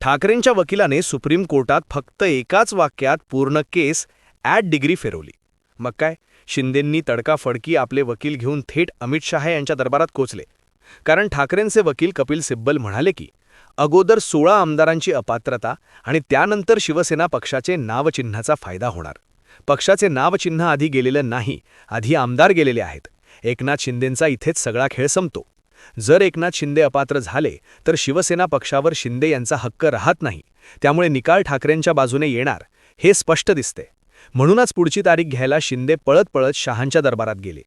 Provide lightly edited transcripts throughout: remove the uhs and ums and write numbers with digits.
ठाकरेंच्या वकिलाने सुप्रीम कोर्टात फक्त एकाच वाक्यात पूर्ण केस ॲट डिग्री फिरवली. मग काय, शिंदेंनी तडकाफडकी आपले वकील घेऊन थेट अमित शहा यांच्या दरबारात कोचले. कारण ठाकरेंचे वकील कपिल सिब्बल म्हणाले की अगोदर 16 आमदारांची अपात्रता आणि त्यानंतर शिवसेना पक्षाचे नावचिन्हाचा फायदा होणार. पक्षाचे नावचिन्ह आधी गेलेलं नाही, आधी आमदार गेलेले आहेत. एकनाथ शिंदेंचा इथेच सगळा खेळ संपतो. जर एकनाथ शिंदे अपात्र झाले तर शिवसेना पक्षावर शिंदे यांचा हक्क राहत नाही. त्यामुळे निकाल ठाकरेंच्या बाजूने येणार हे स्पष्ट दिसते. म्हणूनच पुढची तारीख घ्यायला शिंदे पळत पळत शहांच्या दरबारात गेले.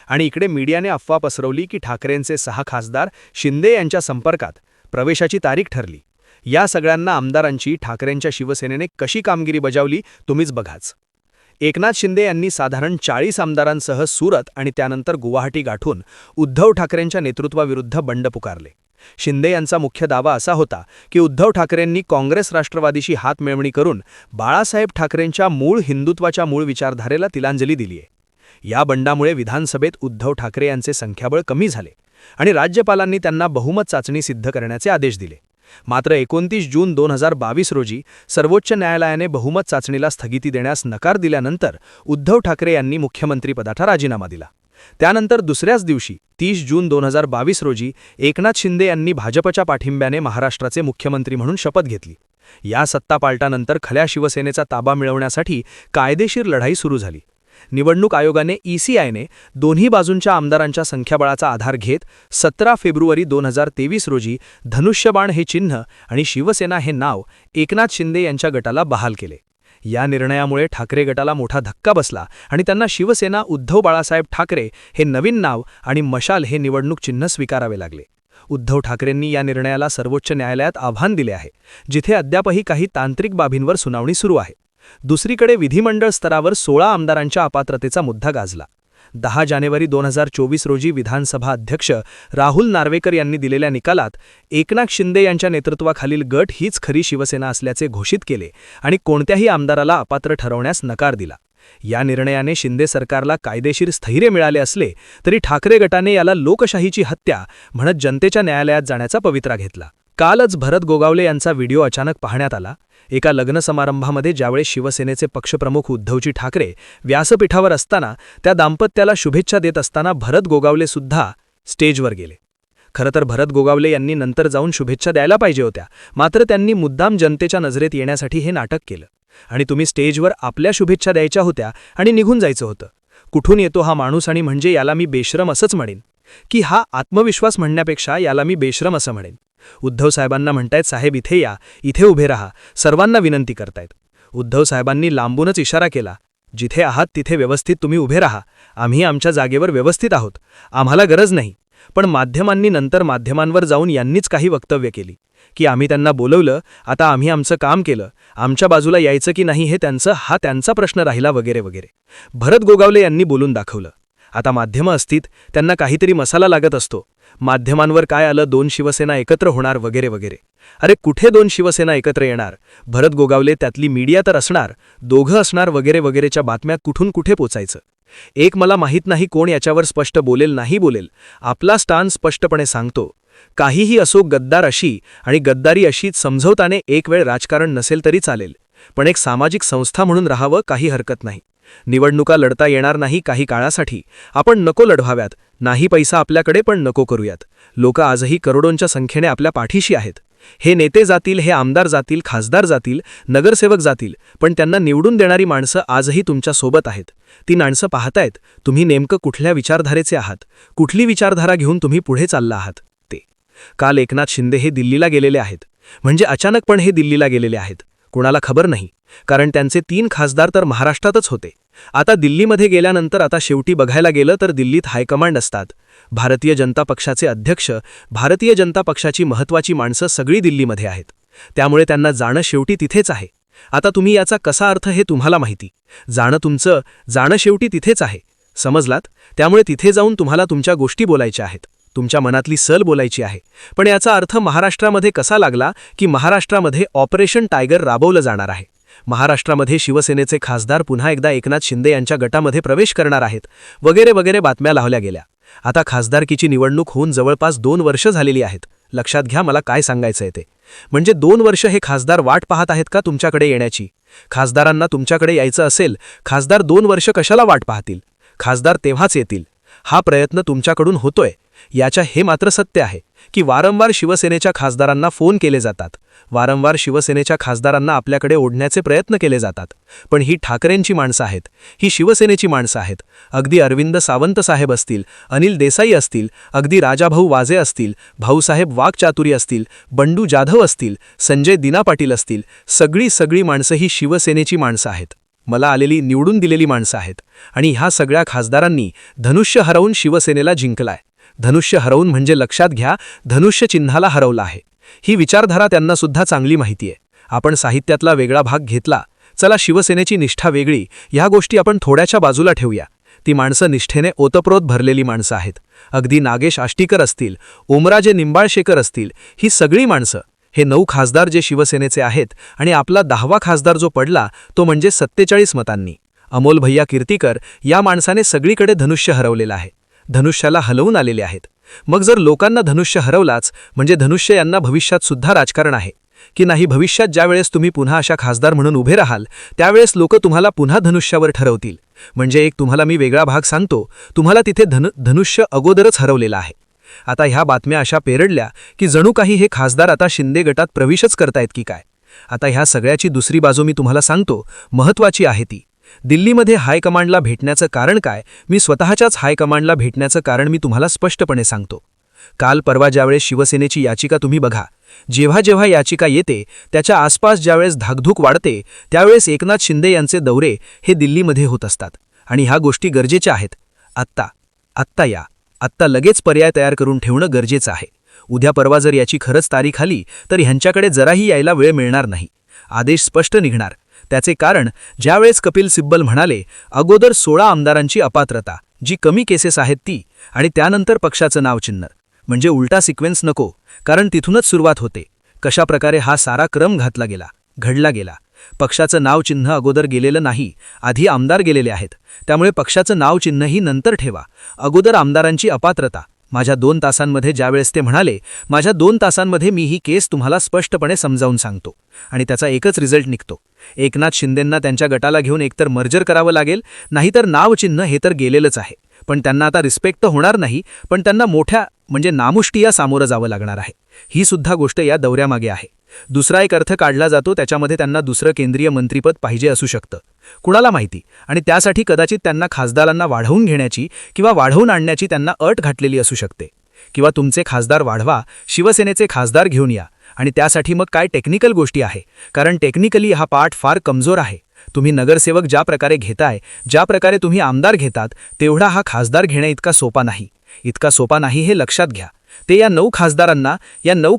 आणि इकडे मीडियाने अफवा पसरवली की ठाकरेंचे 6 खासदार शिंदे यांच्या संपर्कात, प्रवेशाची तारीख ठरली. या सगळ्यांना आमदारांची ठाकरेंच्या शिवसेनेने कशी कामगिरी बजावली तुम्हीच बघाच. एकनाथ शिंदे यांनी साधारण 40 आमदारांसह सुरत आणि त्यानंतर गुवाहाटी गाठून उद्धव ठाकरेंच्या नेतृत्वाविरुद्ध बंड पुकारले. शिंदे यांचा मुख्य दावा असा होता की उद्धव ठाकरेंनी काँग्रेस राष्ट्रवादीशी हातमिळवणी करून बाळासाहेब ठाकरेंच्या मूळ हिंदुत्वाच्या मूळ विचारधारेला तिलांजली दिलीये. या बंडामुळे विधानसभेत उद्धव ठाकरे यांचे संख्याबळ कमी झाले आणि राज्यपालांनी त्यांना बहुमत चाचणी सिद्ध करण्याचे आदेश दिले. मात्र 29 जून 2022 रोजी सर्वोच्च न्यायालयाने बहुमत चाचणीला स्थगिती देण्यास नकार दिल्यानंतर उद्धव ठाकरे यांनी मुख्यमंत्रीपदाचा राजीनामा दिला. त्यानंतर दुसऱ्याच दिवशी 30 जून 2022 रोजी एकनाथ शिंदे यांनी भाजपच्या पाठिंब्याने महाराष्ट्राचे मुख्यमंत्री म्हणून शपथ घेतली. या सत्तापालटानंतर खल्या शिवसेनेचा ताबा मिळवण्यासाठी कायदेशीर लढाई सुरू झाली. निवडणूक आयोगाने ECIने दोन्ही बाजूंच्या आमदारांच्या संख्याबळाचा आधार घेत 17 फेब्रुवारी 2023 रोजी धनुष्यबाण हे चिन्ह आणि शिवसेना हे नाव एकनाथ शिंदे यांच्या गटाला बहाल केले. या निर्णयामुळे ठाकरे गटाला मोठा धक्का बसला आणि त्यांना शिवसेना उद्धव बाळासाहेब ठाकरे हे नवीन नाव आणि मशाल हे निवडणूक चिन्ह स्वीकारावे लागले. उद्धव ठाकरेंनी या निर्णयाला सर्वोच्च न्यायालयात आव्हान दिले आहे, जिथे अद्यापही काही तांत्रिक बाबींवर सुनावणी सुरू आहे. दुसरीकडे विधिमंडळ स्तरावर 16 आमदारांच्या अपात्रतेचा मुद्दा गाजला. 10 जानेवारी 2024 रोजी विधानसभा अध्यक्ष राहुल नार्वेकर यांनी दिलेल्या निकालात एकनाथ शिंदे यांच्या नेतृत्वाखालील गट हीच खरी शिवसेना असल्याचे घोषित केले आणि कोणत्याही आमदाराला अपात्र ठरवण्यास नकार दिला. या निर्णयाने शिंदे सरकारला कायदेशीर स्थैर्य मिळाले असले तरी ठाकरे गटाने याला लोकशाहीची हत्या म्हणत जनतेच्या न्यायालयात जाण्याचा पवित्रा घेतला. कालच भरत गोगावले यांचा व्हिडिओ अचानक पाहण्यात आला. एका लग्न समारंभामध्ये ज्यावेळेस शिवसेनेचे पक्षप्रमुख उद्धवजी ठाकरे व्यासपीठावर असताना त्या दाम्पत्याला शुभेच्छा देत असताना भरत गोगावले सुद्धा स्टेजवर गेले. खरं तर भरत गोगावले यांनी नंतर जाऊन शुभेच्छा द्यायला पाहिजे होत्या, मात्र त्यांनी मुद्दाम जनतेच्या नजरेत येण्यासाठी हे नाटक केलं. आणि तुम्ही स्टेजवर आपल्या शुभेच्छा द्यायच्या होत्या आणि निघून जायचं होतं. कुठून येतो हा माणूस आणि म्हणजे याला मी बेशरम असंच म्हणेन, की हा आत्मविश्वास म्हणण्यापेक्षा याला मी बेशरम असं म्हणेन. उद्धव साहेबांना म्हणतायत साहेब इथे या, इथे उभे राहा, सर्वांना विनंती करतायत. उद्धव साहेबांनी लांबूनच इशारा केला, जिथे आहात तिथे व्यवस्थित तुम्ही उभे राहा, आम्ही आमच्या जागेवर व्यवस्थित आहोत, आम्हाला गरज नाही. पण माध्यमांनी नंतर माध्यमांवर जाऊन यांनीच काही वक्तव्य केली की आम्ही त्यांना बोलवलं, आता आम्ही आमचं काम केलं, आमच्या बाजूला यायचं की नाही हे त्यांचा प्रश्न राहिला वगैरे वगैरे. भरत गोगावले यांनी बोलून दाखवलं. आता माध्यमं असतीत, त्यांना काहीतरी मसाला लागत असतो. माध्यमांवर काय आलं, 2 शिवसेना एकत्र होणार वगैरे वगैरे. अरे कुठे 2 शिवसेना एकत्र येणार? भरत गोगावले त्यातली मीडिया तर असणार, दोघं असणार वगैरे वगैरेच्या बातम्या कुठून कुठे पोचायचं. एक मला माहीत नाही कोण याच्यावर स्पष्ट बोलेल नाही बोलेल. आपला स्टान्स स्पष्टपणे सांगतो. काहीही असो, गद्दार अशी आणि गद्दारी अशीच समजवताने एक वेळ राजकारण नसेल तरी चालेल, पण एक सामाजिक संस्था म्हणून राहावं काही हरकत नाही. निवडणुका लढता येणार नाही काही काळासाठी, आपण नको लढवाव्यात. नाही पैसा आपल्याकडे पण नको करूयात. लोक आजही करोडोंच्या संख्येने आपल्या पाठीशी आहेत. हे नेते जातील, हे आमदार जातील, खासदार जातील, नगरसेवक जातील, पण त्यांना निवडून देणारी माणसं आजही तुमच्या सोबत आहेत. ती माणसं पाहतायत तुम्ही नेमकं कुठल्या विचारधारेचे आहात, कुठली विचारधारा घेऊन तुम्ही पुढे चालला आहात ते. काल एकनाथ शिंदे हे दिल्लीला गेलेले आहेत, म्हणजे अचानकपणे हे दिल्लीला गेलेले आहेत, कोणाला खबर नाही. कारण त्यांचे 3 खासदार तर महाराष्ट्रातच होते. आता दिल्लीमध्ये गेल्यानंतर आता शेवटी बघायला गेलं तर दिल्लीत हायकमांड असतात. भारतीय जनता पक्षाचे अध्यक्ष, भारतीय जनता पक्षाची महत्त्वाची माणसं सगळी दिल्लीमध्ये आहेत. त्यामुळे त्यांना जाणं शेवटी तिथेच आहे. आता तुम्ही याचा कसा अर्थ हे तुम्हाला माहिती. जाणं शेवटी तिथेच आहे, समजलात? त्यामुळे तिथे जाऊन तुम्हाला तुमच्या गोष्टी बोलायच्या आहेत, तुमच्या मनातली सल बोलायची आहे. पण याचा अर्थ महाराष्ट्रामध्ये कसा लागला की महाराष्ट्रामध्ये ऑपरेशन टायगर राबवलं जाणार आहे. महाराष्ट्रामध्ये शिवसेनेचे खासदार पुन्हा एकदा एकनाथ शिंदे यांच्या गटामध्ये प्रवेश करणार आहेत वगैरे वगैरे बातम्या लावल्या गेल्या. आता खासदारकीची निवडणूक होऊन जवळपास 2 वर्ष झालेली आहेत. लक्षात घ्या मला काय सांगायचंय ते. म्हणजे 2 वर्ष हे खासदार वाट पाहत आहेत का तुमच्याकडे येण्याची? खासदारांना तुमच्याकडे यायचं असेल, खासदार 2 वर्ष कशाला वाट पाहतील? खासदार तेव्हाच येतील. हा प्रयत्न तुमच्याकडून होतोय. याच्या हे मात्र सत्य आहे की वारंवार शिवसेनेच्या खासदारांना फोन केले जातात, वारंवार शिवसेनेच्या खासदारांना आपल्याकडे ओढण्याचे प्रयत्न केले जातात. पण ही ठाकरेंची माणसं आहेत, ही शिवसेनेची माणसं आहेत. अगदी अरविंद सावंत साहेब असतील, अनिल देसाई असतील, अगदी राजाभाऊ वाजे असतील, भाऊसाहेब वाघचातुरी असतील, बंडू जाधव असतील, संजय दिना पाटील असतील, सगळी माणसं ही शिवसेनेची माणसं आहेत. मला आलेली निवडून दिलेली माणसं आहेत. आणि ह्या सगळ्या खासदारांनी धनुष्य हरवून शिवसेनेला जिंकलाय. धनुष्य हरवून म्हणजे लक्षात घ्या, धनुष्य चिन्हाला हरवला आहे. ही विचारधारा त्यांना सुद्धा चांगली माहिती आहे. आपण साहित्यातला वेगळा भाग घेतला, चला शिवसेनेची निष्ठा वेगळी, ह्या गोष्टी आपण थोड्याच्या बाजूला ठेवूया. ती माणसं निष्ठेने ओतप्रोत भरलेली माणसं आहेत. अगदी नागेश आष्टीकर असतील, ओमराजे निंबाळशेकर असतील, ही सगळी माणसं, हे 9 खासदार जे शिवसेनेचे आहेत आणि आपला 10वा खासदार जो पडला तो म्हणजे 47 मतांनी. अमोल भैया कीर्तीकर या माणसाने सगळीकडे धनुष्य हरवलेलं आहे. धनुष्याला हलवून आलेले आहेत. मग जर लोकांना धनुष्य हरवलाच म्हणजे धनुष्य यांना भविष्यात सुद्धा राजकारण आहे की नाही? भविष्यात ज्यावेळेस तुम्ही पुन्हा अशा खासदार म्हणून उभे राहाल त्यावेळेस लोक तुम्हाला पुन्हा धनुष्यावर ठरवतील. म्हणजे एक तुम्हाला मी वेगळा भाग सांगतो, तुम्हाला तिथे धनुष्य अगोदरच हरवलेला आहे. आता ह्या बातम्या अशा पेरडल्या की जणू काही हे खासदार आता शिंदे गटात प्रवेशच करतायत की काय. आता ह्या सगळ्याची दुसरी बाजू मी तुम्हाला सांगतो, महत्त्वाची आहे ती. दिल्लीमध्ये हायकमांडला भेटण्याचं कारण काय? मी स्वतःच्याच हायकमांडला भेटण्याचं कारण मी तुम्हाला स्पष्टपणे सांगतो. काल परवा ज्यावेळेस शिवसेनेची याचिका तुम्ही बघा, जेव्हा याचिका येते त्याच्या आसपास ज्यावेळेस धाकधूक वाढते त्यावेळेस एकनाथ शिंदे यांचे दौरे हे दिल्लीमध्ये होत असतात. आणि ह्या गोष्टी गरजेच्या आहेत. आत्ता लगेच पर्याय तयार करून ठेवणं गरजेचं आहे. उद्या परवा जर याची खरंच तारीख आली तर ह्यांच्याकडे जराही यायला वेळ मिळणार नाही. आदेश स्पष्ट निघणार. त्याचे कारण, ज्यावेळेस कपिल सिब्बल म्हणाले अगोदर 16 आमदारांची अपात्रता, जी कमी केसेस आहेत ती, आणि त्यानंतर पक्षाचं नाव चिन्ह, म्हणजे उलटा सिक्वेन्स नको, कारण तिथूनच सुरुवात होते. कशाप्रकारे हा सारा क्रम घडला गेला. पक्षाचं नाव चिन्ह अगोदर गेलेलं नाही, आधी आमदार गेलेले आहेत. त्यामुळे पक्षाचं नाव चिन्हही नंतर ठेवा. अगोदर आमदारांची अपात्रता. माझ्या 2 तासांमध्ये ज्यावेळेस ते म्हणाले, माझ्या 2 तासांमध्ये मी ही केस तुम्हाला स्पष्टपणे समजावून सांगतो आणि त्याचा एकच रिझल्ट निघतो. एकनाथ शिंदेंना त्यांच्या गटाला घेऊन एकतर मर्जर करावं लागेल, नाहीतर नाव चिन्ह हे तर गेलेलंच आहे. पण त्यांना आता रिस्पेक्ट तर होणार नाही, पण त्यांना मोठ्या म्हणजे नामुष्टीया सामोरं जावं लागणार आहे. ही सुद्धा गोष्ट या दौऱ्यामागे आहे. दुसरा एक अर्थ काढला जातो, त्याच्यामध्ये त्यांना दुसरं केंद्रीय मंत्रीपद पाहिजे असू शकतं, कुणाला माहिती. आणि त्यासाठी कदाचित त्यांना खासदारांना वाढवून घेण्याची किंवा वाढवून आणण्याची त्यांना अट घातलेली असू शकते. किंवा तुमचे खासदार वाढवा, शिवसेनेचे खासदार घेऊन या. आणि त्यासाठी मग काय टेक्निकल गोष्टी आहे, कारण टेक्निकली हा पार्ट फार कमजोर आहे. तुम्ही नगरसेवक ज्या प्रकारे घेताय, ज्या प्रकारे तुम्ही आमदार घेतात, तेवढा हा खासदार घेणे इतका सोपा नाही हे लक्षात घ्या. ते या 9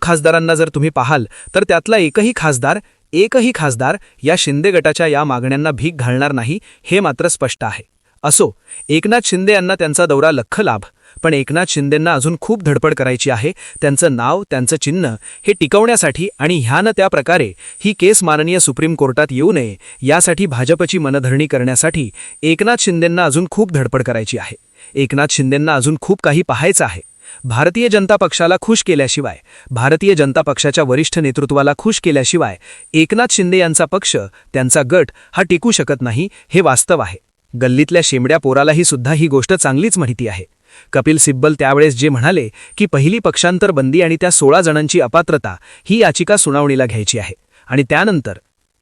खासदारांना जर तुम्ही पाहाल तर त्यातला एकही खासदार या शिंदे गटाच्या या मागण्यांना भीक घालणार नाही, हे मात्र स्पष्ट आहे. असो, एकनाथ शिंदे यांना त्यांचा दौरा लख लाभ, पण एकनाथ शिंदेंना अजून खूप धडपड करायची आहे. त्यांचं नाव, त्यांचं चिन्ह हे टिकवण्यासाठी आणि ह्यानं त्या प्रकारे ही केस माननीय सुप्रीम कोर्टात येऊ नये यासाठी भाजपची मनधरणी करण्यासाठी एकनाथ शिंदेंना अजून खूप धडपड करायची आहे. एकनाथ शिंदेंना अजून खूप काही पाहायचं आहे. भारतीय जनता पक्षाला खुश केल्याशिवाय, भारतीय जनता पक्षाच्या वरिष्ठ नेतृत्वाला खुश केल्याशिवाय एकनाथ शिंदे यांचा पक्ष, त्यांचा गट हा टिकू शकत नाही, हे वास्तव आहे. गल्लीतल्या शेंबड्या पोरालाही सुद्धा ही गोष्ट चांगलीच माहिती आहे. कपिल सिब्बल त्यावेळेस जे म्हणाले की पहिली पक्षांतर बंदी आणि त्या 16 जणांची अपात्रता ही याचिका सुनावणीला घ्यायची आहे आणि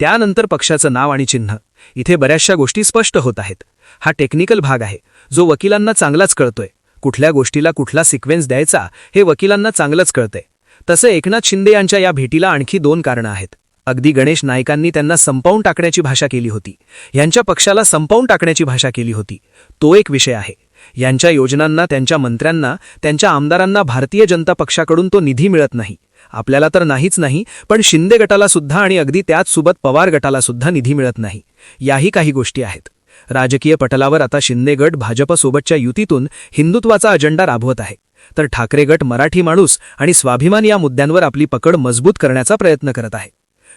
त्यानंतर पक्षाचं नाव आणि चिन्ह, इथे बऱ्याचशा गोष्टी स्पष्ट होत आहेत. हा टेक्निकल भाग आहे जो वकिलांना चांगलाच कळतोय. कुठल्या गोष्टीला कुठला सिक्वेन्स द्यायचा हे वकिलांना चांगलंच कळतंय. तसं एकनाथ शिंदे यांच्या या भेटीला आणखी 2 कारणं आहेत. अगदी गणेश नाईकांनी त्यांना संपवून टाकण्याची भाषा केली होती, यांच्या पक्षाला संपवून टाकण्याची भाषा केली होती, तो एक विषय आहे. यांच्या योजनांना, त्यांच्या मंत्र्यांना, त्यांच्या आमदारांना भारतीय जनता पक्षाकडून तो निधी मिळत नाही. आपल्याला तर नाहीच नाही, पण शिंदे गटाला सुद्धा आणि अगदी त्याचसोबत पवार गटाला सुद्धा निधी मिळत नाही. याही काही गोष्टी आहेत. राजकीय पटलावर आता शिंदे गट भाजपसोबतच्या युतीतून हिंदुत्वाचा अजेंडा राबवत आहे, तर ठाकरे गट मराठी माणूस आणि स्वाभिमान या मुद्द्यांवर आपली पकड मजबूत करण्याचा प्रयत्न करत आहे.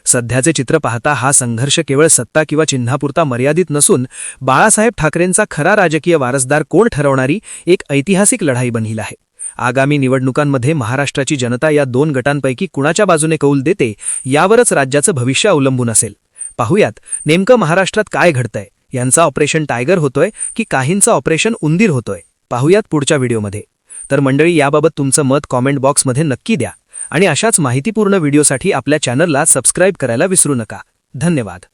सध्याचे चित्र पाहता हा संघर्ष केवळ सत्ता किंवा चिन्हापुरता मर्यादित नसून बाळासाहेब ठाकरेंचा खरा राजकीय वारसदार कोण ठरवणारी एक ऐतिहासिक लढाई बनली आहे. आगामी निवडणुकांमध्ये महाराष्ट्राची जनता या 2 गटांपैकी कुणाच्या बाजूने कौल देते यावरच राज्याचं भविष्य अवलंबून असेल. पाहूयात नेमकं महाराष्ट्रात काय घडतंय. यांचा ऑपरेशन टायगर होतोय की काहींचा ऑपरेशन उंदीर होतोय, पाहूयात पुढच्या व्हिडिओमध्ये. तर मंडळी, याबाबत तुमचं मत कॉमेंट बॉक्समध्ये नक्की द्या आणि अशाच माहितीपूर्ण व्हिडिओसाठी आपल्या चॅनलला सबस्क्राईब करायला विसरू नका. धन्यवाद.